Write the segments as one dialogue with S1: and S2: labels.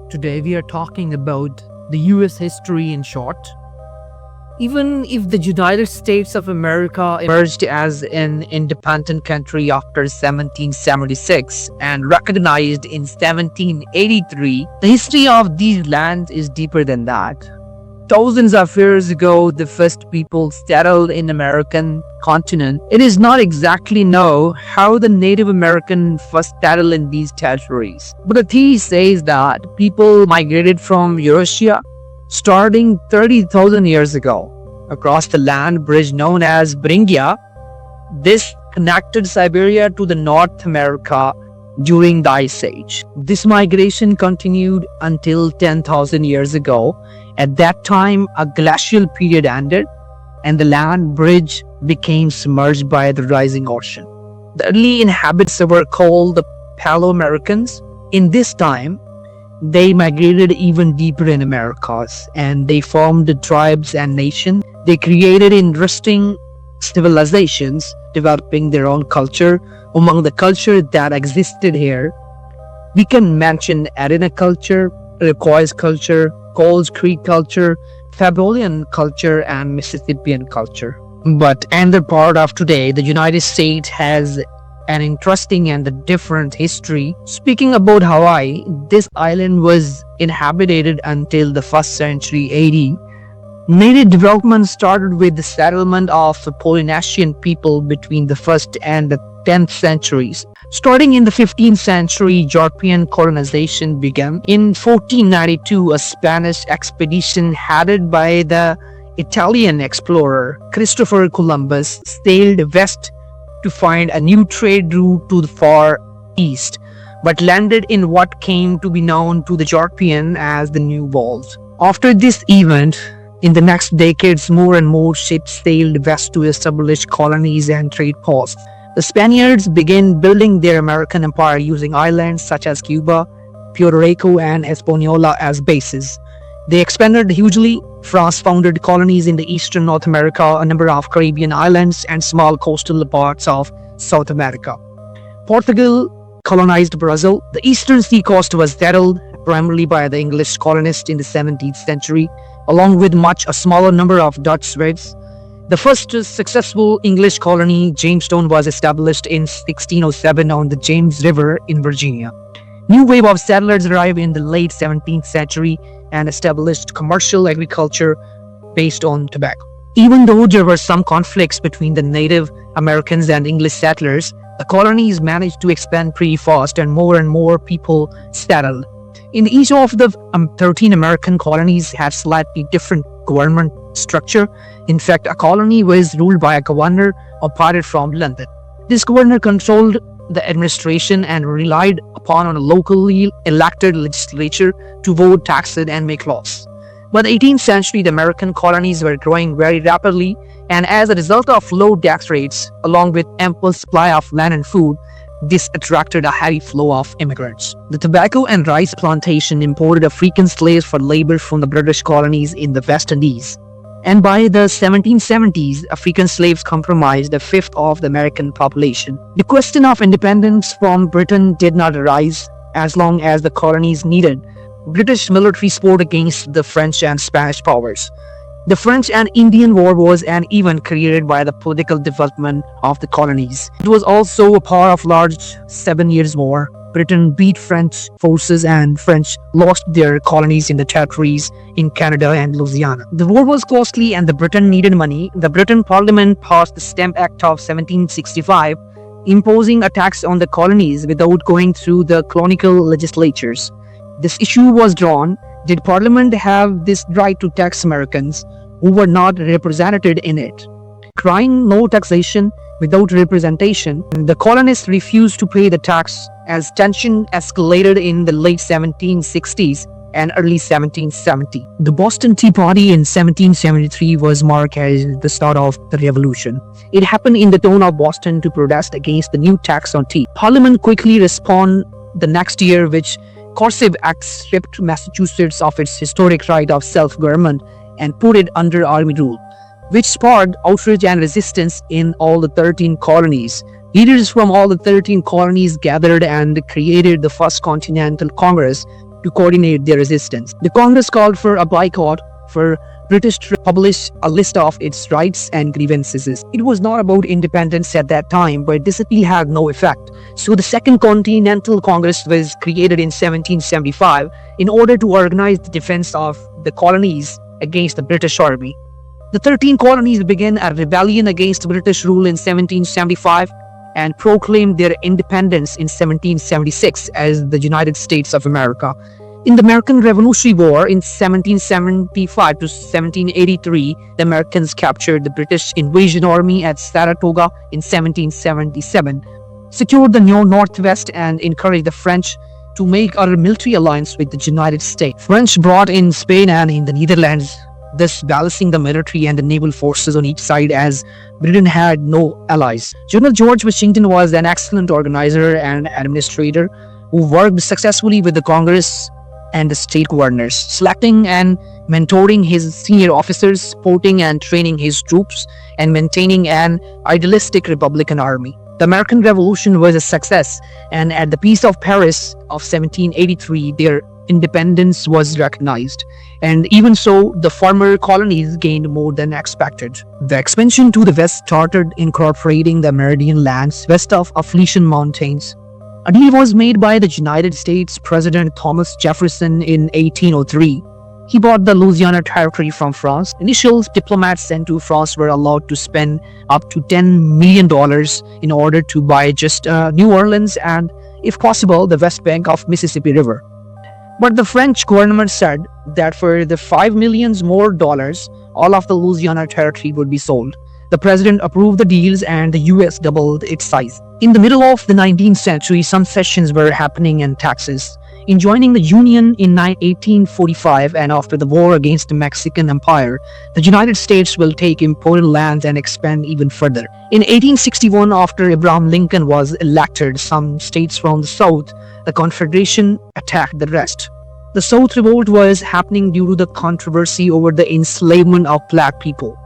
S1: Today we are talking about the US history in short. Even if the United States of America emerged as an independent country after 1776 and recognized in 1783, the history of these lands is deeper than that. Thousands of years ago, the first people settled in American continent. It is not exactly known how the Native American first settled in these territories. But the theory says that people migrated from Eurasia starting 30,000 years ago across the land bridge known as Beringia. This connected Siberia to the North America during the Ice Age. This migration continued until 10,000 years ago. At that time, a glacial period ended and the land bridge became submerged by the rising ocean. The early inhabitants were called the Palo-Americans. In this time, they migrated even deeper in Americas and they formed tribes and nations. They created interesting civilizations, developing their own culture. Among the culture that existed here, we can mention Arena culture, Iroquois culture, Coles Creek culture, Fabolian culture, and Mississippian culture. But another part of today, the United States has an interesting and a different history. Speaking about Hawaii, this island was inhabited until the 1st century AD. Native development started with the settlement of the Polynesian people between the 1st and the 10th centuries. Starting in the 15th century, European colonization began. In 1492, a Spanish expedition headed by the Italian explorer Christopher Columbus sailed west to find a new trade route to the far east, but landed in what came to be known to the European as the New World. After this event, in the next decades, more and more ships sailed west to establish colonies and trade posts. The Spaniards began building their American empire using islands such as Cuba, Puerto Rico, and Hispaniola as bases. They expanded hugely. France founded colonies in the eastern North America, a number of Caribbean islands, and small coastal parts of South America. Portugal colonized Brazil. The eastern seacoast was settled primarily by the English colonists in the 17th century, along with a smaller number of Dutch Swedes. The first successful English colony, Jamestown, was established in 1607 on the James River in Virginia. New wave of settlers arrived in the late 17th century and established commercial agriculture based on tobacco. Even though there were some conflicts between the Native Americans and English settlers, the colonies managed to expand pretty fast and more people settled. In each of the 13 American colonies had slightly different government structure. In fact, a colony was ruled by a governor appointed from London. This governor controlled the administration and relied upon a locally elected legislature to vote, tax it, and make laws. By the 18th century, the American colonies were growing very rapidly, and as a result of low tax rates, along with ample supply of land and food, this attracted a heavy flow of immigrants. The tobacco and rice plantation imported African slaves for labor from the British colonies in the West Indies. And by the 1770s, African slaves comprised a fifth of the American population. The question of independence from Britain did not arise as long as the colonies needed British military support against the French and Spanish powers. The French and Indian War was an event created by the political development of the colonies. It was also a part of large 7 Years' War. Britain beat French forces and French lost their colonies in the territories in Canada and Louisiana. The war was costly and the Britain needed money. The Britain Parliament passed the Stamp Act of 1765, imposing a tax on the colonies without going through the colonial legislatures. This issue was drawn. Did Parliament have this right to tax Americans who were not represented in it? Crying no taxation without representation, the colonists refused to pay the tax as tension escalated in the late 1760s and early 1770. The Boston Tea Party in 1773 was marked as the start of the revolution. It happened in the town of Boston to protest against the new tax on tea. Parliament quickly responded the next year, which Coercive Act stripped Massachusetts of its historic right of self-government and put it under army rule, which sparked outrage and resistance in all the 13 colonies. Leaders from all the 13 colonies gathered and created the First Continental Congress to coordinate their resistance. The Congress called for a boycott for British to publish a list of its rights and grievances. It was not about independence at that time, but this appeal had no effect. So the Second Continental Congress was created in 1775 in order to organize the defense of the colonies against the British Army. The 13 colonies began a rebellion against British rule in 1775 and proclaimed their independence in 1776 as the United States of America. In the American Revolutionary War in 1775 to 1783, the Americans captured the British invasion army at Saratoga in 1777, secured the new Northwest, and encouraged the French to make a military alliance with the United States. French brought in Spain and in the Netherlands, thus balancing the military and the naval forces on each side as Britain had no allies. General George Washington was an excellent organizer and administrator who worked successfully with the Congress and the state governors, selecting and mentoring his senior officers, supporting and training his troops, and maintaining an idealistic Republican army. The American Revolution was a success, and at the Peace of Paris of 1783, their independence was recognized, and even so, the former colonies gained more than expected. The expansion to the west started incorporating the Meridian lands west of Appalachian Mountains. A deal was made by the United States President Thomas Jefferson in 1803. He bought the Louisiana Territory from France. Initial diplomats sent to France were allowed to spend up to $10 million in order to buy just New Orleans and, if possible, the west bank of Mississippi River. But the French government said that for the $5 million more, all of the Louisiana Territory would be sold. The president approved the deals and the US doubled its size. In the middle of the 19th century, some sessions were happening in Texas. In joining the Union in 1845 and after the war against the Mexican Empire, the United States will take important lands and expand even further. In 1861, after Abraham Lincoln was elected, some states from the South, the Confederation, attacked the rest. The South Revolt was happening due to the controversy over the enslavement of black people.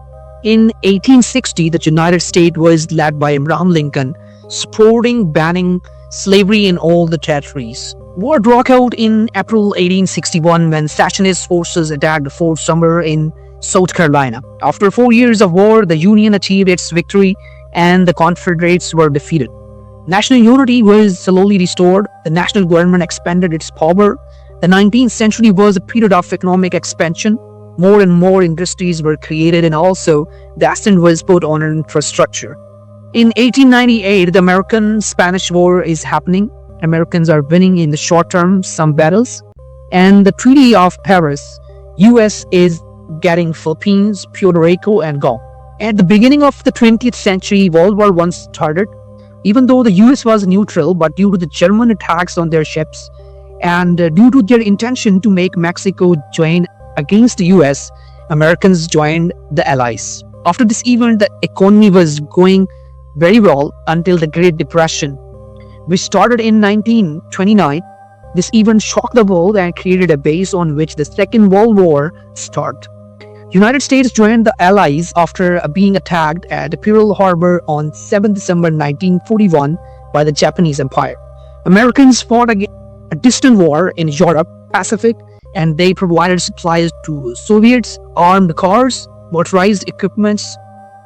S1: In 1860, the United States was led by Abraham Lincoln, supporting banning slavery in all the territories. War broke out in April 1861 when secessionist forces attacked Fort Sumter in South Carolina. After 4 years of war, the Union achieved its victory and the Confederates were defeated. National unity was slowly restored. The national government expanded its power. The 19th century was a period of economic expansion. More and more industries were created and also the accent was put on infrastructure. In 1898, the American-Spanish War is happening. Americans are winning in the short term some battles. And the Treaty of Paris, US is getting Philippines, Puerto Rico, and Guam. At the beginning of the 20th century, World War I started. Even though the US was neutral, but due to the German attacks on their ships and due to their intention to make Mexico join against the US, Americans joined the Allies. After this event, the economy was going very well until the Great Depression, which started in 1929. This event shocked the world and created a base on which the Second World War started. United States joined the Allies after being attacked at Pearl Harbor on 7 December 1941 by the Japanese Empire. Americans fought a distant war in Europe, Pacific, and they provided supplies to Soviets, armed cars, motorized equipments,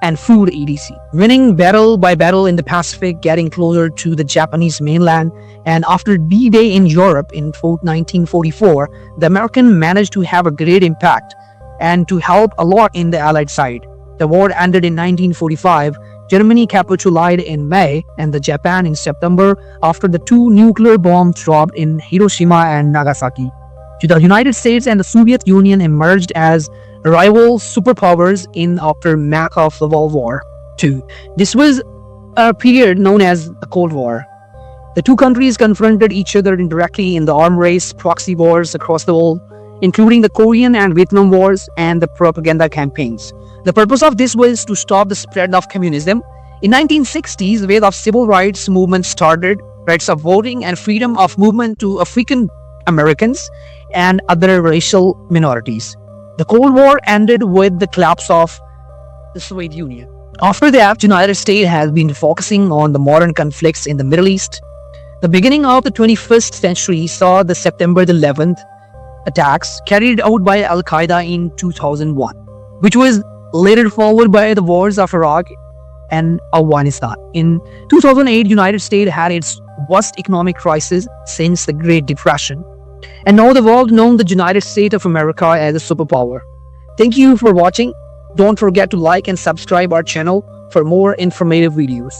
S1: and food etc. Winning battle by battle in the Pacific, getting closer to the Japanese mainland, and after D-Day in Europe in 1944, the Americans managed to have a great impact and to help a lot in the Allied side. The war ended in 1945. Germany capitulated in May and the Japan in September after the 2 nuclear bombs dropped in Hiroshima and Nagasaki. The United States and the Soviet Union emerged as rival superpowers in aftermath of the World War II. This was a period known as the Cold War. The two countries confronted each other indirectly in the arms race, proxy wars across the world, including the Korean and Vietnam wars and the propaganda campaigns. The purpose of this was to stop the spread of communism. In 1960s, the wave of civil rights movement started, rights of voting and freedom of movement to African Americans and other racial minorities. The Cold War ended with the collapse of the Soviet Union. After that, the United States has been focusing on the modern conflicts in the Middle East. The beginning of the 21st century saw the September 11th attacks carried out by Al-Qaeda in 2001, which was later followed by the wars of Iraq and Afghanistan. In 2008, United States had its worst economic crisis since the Great Depression, and now the world knows the United States of America as a superpower. Thank you for watching. Don't forget to like and subscribe our channel for more informative videos.